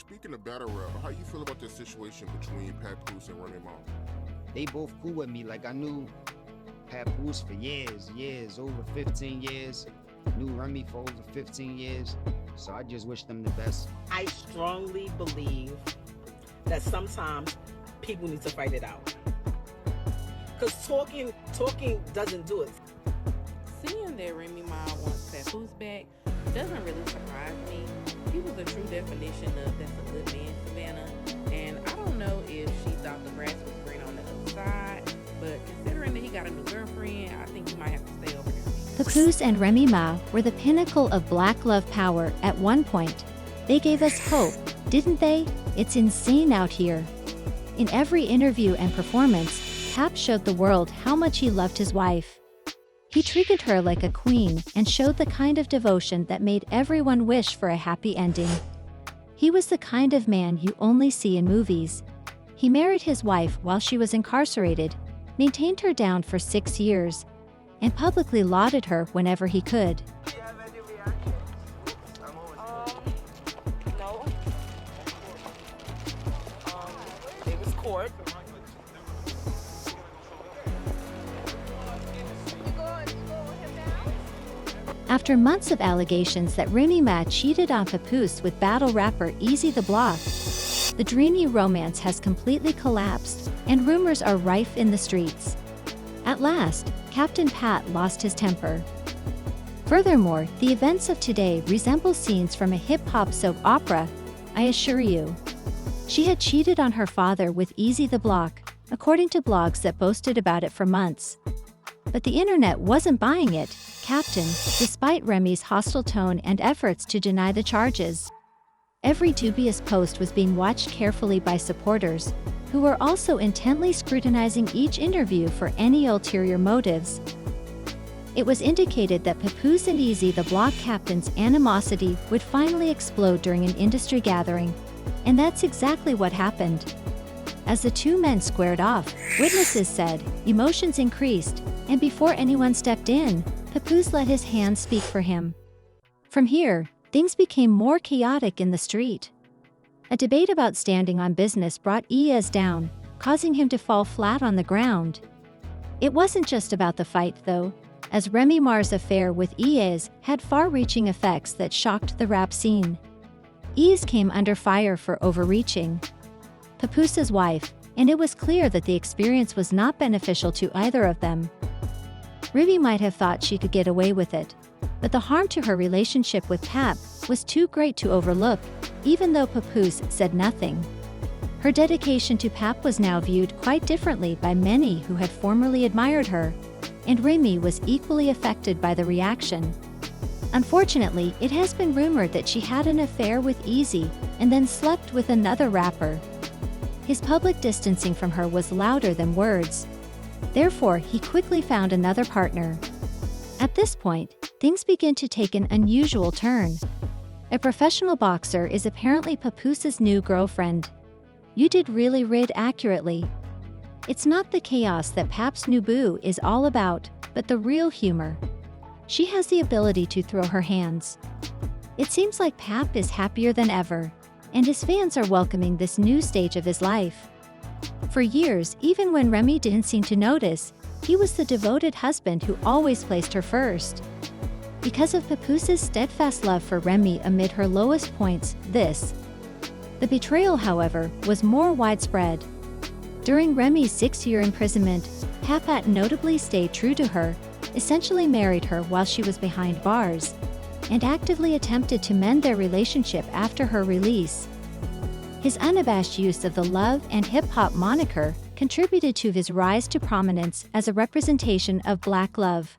Speaking of battle rap, how you feel about the situation between Papoose and Remy Ma? They both cool with me. Like I knew Papoose for years, over 15 years. Knew Remy for over 15 years. So I just wish them the best. I strongly believe that sometimes people need to fight it out. Because talking doesn't do it. Seeing that Remy Ma wants Papoose back doesn't really surprise me. He was a true definition of that's a good man, Savannah. And I don't know if she thought the grass was green on the other side, but considering that he got a new girlfriend, I think he might have to stay over there. Papoose and Remy Ma were the pinnacle of black love power at one point. They gave us hope, didn't they? It's insane out here. In every interview and performance, Pap showed the world how much he loved his wife. He treated her like a queen and showed the kind of devotion that made everyone wish for a happy ending. He was the kind of man you only see in movies. He married his wife while she was incarcerated, maintained her down for 6 years, and publicly lauded her whenever he could. Do you have any reactions? No. It was court. After months of allegations that Remy Ma cheated on Papoose with battle rapper Easy the Block, the dreamy romance has completely collapsed, and rumors are rife in the streets. At last, Captain Pat lost his temper. Furthermore, the events of today resemble scenes from a hip-hop soap opera, I assure you. She had cheated on her father with Easy the Block, according to blogs that boasted about it for months. But the internet wasn't buying it, Captain, despite Remy's hostile tone and efforts to deny the charges. Every dubious post was being watched carefully by supporters, who were also intently scrutinizing each interview for any ulterior motives. It was indicated that Papoose and Easy the Block captain's animosity would finally explode during an industry gathering, and that's exactly what happened. As the two men squared off, witnesses said, emotions increased, and before anyone stepped in, Papoose let his hands speak for him. From here, things became more chaotic in the street. A debate about standing on business brought Iez down, causing him to fall flat on the ground. It wasn't just about the fight, though, as Remy Ma's affair with Iez had far-reaching effects that shocked the rap scene. Iez came under fire for overreaching Papoose's wife, and it was clear that the experience was not beneficial to either of them. Remy might have thought she could get away with it, but the harm to her relationship with Pap was too great to overlook, even though Papoose said nothing. Her dedication to Pap was now viewed quite differently by many who had formerly admired her, and Remy was equally affected by the reaction. Unfortunately, it has been rumored that she had an affair with Easy and then slept with another rapper. His public distancing from her was louder than words. Therefore, he quickly found another partner. At this point, things begin to take an unusual turn. A professional boxer is apparently Papoose's new girlfriend. You did really read accurately. It's not the chaos that Pap's new boo is all about, but the real humor. She has the ability to throw her hands. It seems like Pap is happier than ever, and his fans are welcoming this new stage of his life. For years, even when Remy didn't seem to notice, he was the devoted husband who always placed her first. Because of Papoose's steadfast love for Remy amid her lowest points, the betrayal, however, was more widespread. During Remy's 6-year imprisonment, Papat notably stayed true to her, essentially married her while she was behind bars, and actively attempted to mend their relationship after her release. His unabashed use of the Love and Hip-Hop moniker contributed to his rise to prominence as a representation of black love.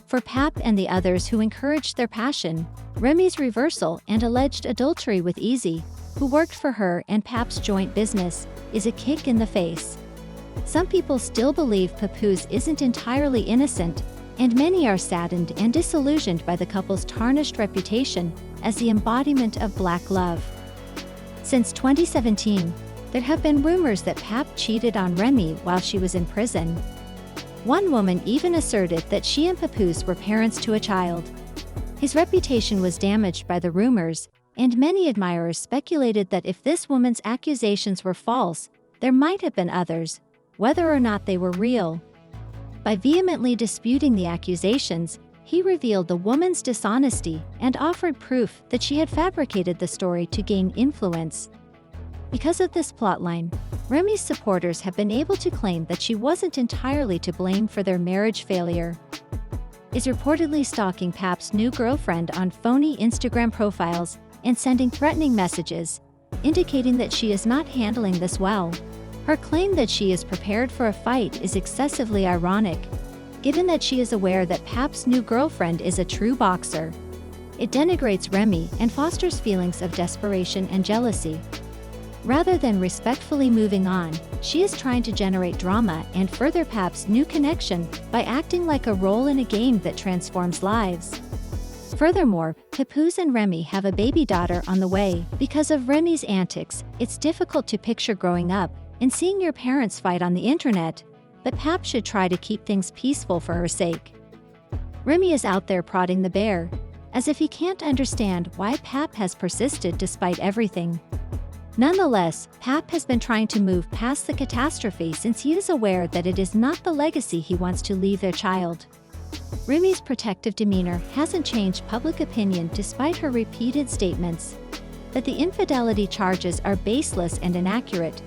For Pap and the others who encouraged their passion, Remy's reversal and alleged adultery with Easy, who worked for her and Pap's joint business, is a kick in the face. Some people still believe Papoose isn't entirely innocent, and many are saddened and disillusioned by the couple's tarnished reputation as the embodiment of black love. Since 2017, there have been rumors that Pap cheated on Remy while she was in prison. One woman even asserted that she and Papoose were parents to a child. His reputation was damaged by the rumors, and many admirers speculated that if this woman's accusations were false, there might have been others, whether or not they were real. By vehemently disputing the accusations, he revealed the woman's dishonesty and offered proof that she had fabricated the story to gain influence. Because of this plotline, Remy's supporters have been able to claim that she wasn't entirely to blame for their marriage failure. Is reportedly stalking Pap's new girlfriend on phony Instagram profiles and sending threatening messages, indicating that she is not handling this well. Her claim that she is prepared for a fight is excessively ironic, given that she is aware that Pap's new girlfriend is a true boxer. It denigrates Remy and fosters feelings of desperation and jealousy. Rather than respectfully moving on, she is trying to generate drama and further Pap's new connection by acting like a role in a game that transforms lives. Furthermore, Papoose and Remy have a baby daughter on the way. Because of Remy's antics, it's difficult to picture growing up and seeing your parents fight on the internet, but Pap should try to keep things peaceful for her sake. Remy is out there prodding the bear, as if he can't understand why Pap has persisted despite everything. Nonetheless, Pap has been trying to move past the catastrophe since he is aware that it is not the legacy he wants to leave their child. Remy's protective demeanor hasn't changed public opinion despite her repeated statements that the infidelity charges are baseless and inaccurate.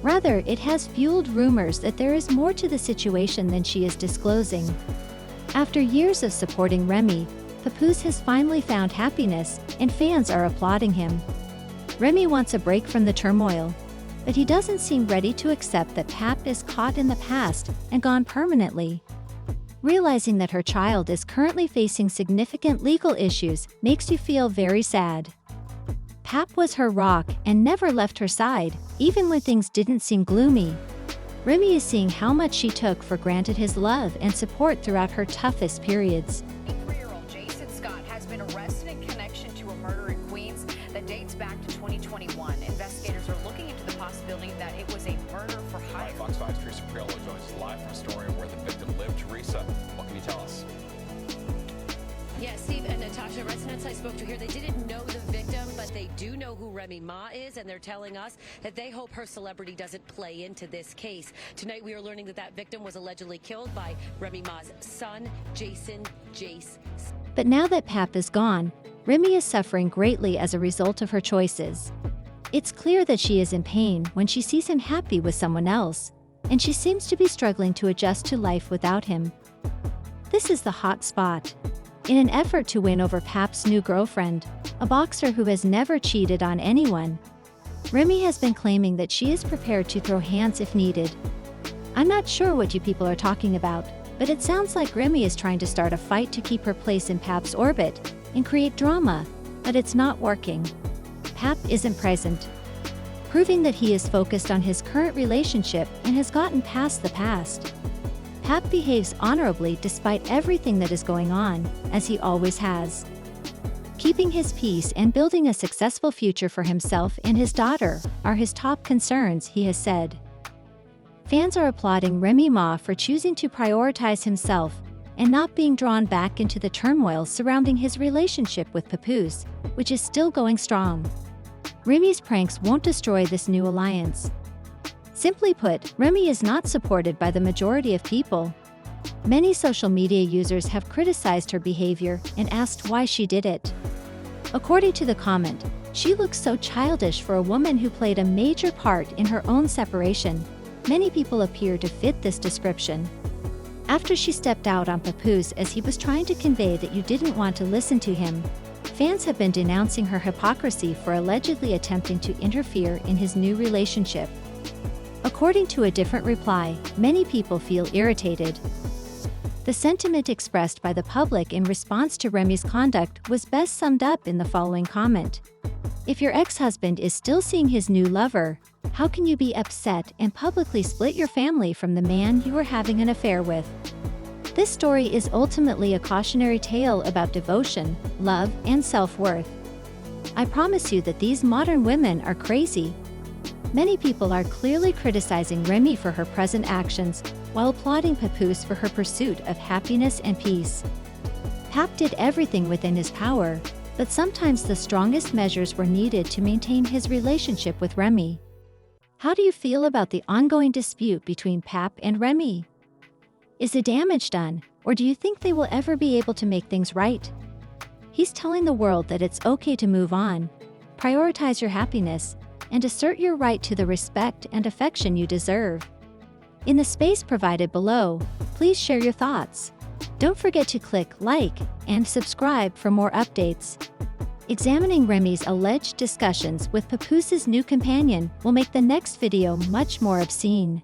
Rather, it has fueled rumors that there is more to the situation than she is disclosing. After years of supporting Remy, Papoose has finally found happiness, and fans are applauding him. Remy wants a break from the turmoil, but he doesn't seem ready to accept that Pap is caught in the past and gone permanently. Realizing that her child is currently facing significant legal issues makes you feel very sad. Pap was her rock and never left her side, even when things didn't seem gloomy. Remy is seeing how much she took for granted his love and support throughout her toughest periods. 23-year-old Jason Scott has been arrested in connection to a murder in Queens that dates back to 2021. Investigators are looking into the possibility that it was a murder for hire. Fox 5's Teresa Priolo joins us live from Astoria where the victim lived. Teresa, what can you tell us? Yeah, Steve and Natasha, residents I spoke to here, they didn't know the victim, but they do know who Remy Ma is, and they're telling us that they hope her celebrity doesn't play into this case. Tonight, we are learning that that victim was allegedly killed by Remy Ma's son, Jace. But now that Pap is gone, Remy is suffering greatly as a result of her choices. It's clear that she is in pain when she sees him happy with someone else, and she seems to be struggling to adjust to life without him. This is the hot spot. In an effort to win over Pap's new girlfriend, a boxer who has never cheated on anyone, Remy has been claiming that she is prepared to throw hands if needed. I'm not sure what you people are talking about, but it sounds like Remy is trying to start a fight to keep her place in Pap's orbit and create drama, but it's not working. Pap isn't present, proving that he is focused on his current relationship and has gotten past the past. Pap behaves honorably despite everything that is going on, as he always has. Keeping his peace and building a successful future for himself and his daughter are his top concerns, he has said. Fans are applauding Remy Ma for choosing to prioritize himself and not being drawn back into the turmoil surrounding his relationship with Papoose, which is still going strong. Remy's pranks won't destroy this new alliance. Simply put, Remy is not supported by the majority of people. Many social media users have criticized her behavior and asked why she did it. According to the comment, she looks so childish for a woman who played a major part in her own separation. Many people appear to fit this description. After she stepped out on Papoose as he was trying to convey that you didn't want to listen to him, fans have been denouncing her hypocrisy for allegedly attempting to interfere in his new relationship. According to a different reply, many people feel irritated. The sentiment expressed by the public in response to Remy's conduct was best summed up in the following comment. If your ex-husband is still seeing his new lover, how can you be upset and publicly split your family from the man you are having an affair with? This story is ultimately a cautionary tale about devotion, love, and self-worth. I promise you that these modern women are crazy. Many people are clearly criticizing Remy for her present actions, while applauding Papoose for her pursuit of happiness and peace. Pap did everything within his power, But sometimes the strongest measures were needed to maintain his relationship with Remy. How do you feel about the ongoing dispute between Pap and Remy? Is the damage done, or do you think they will ever be able to make things right? He's telling the world that it's okay to move on, prioritize your happiness, and assert your right to the respect and affection you deserve. In the space provided below, please share your thoughts. Don't forget to click like and subscribe for more updates. Examining Remy's alleged discussions with Papoose's new companion will make the next video much more obscene.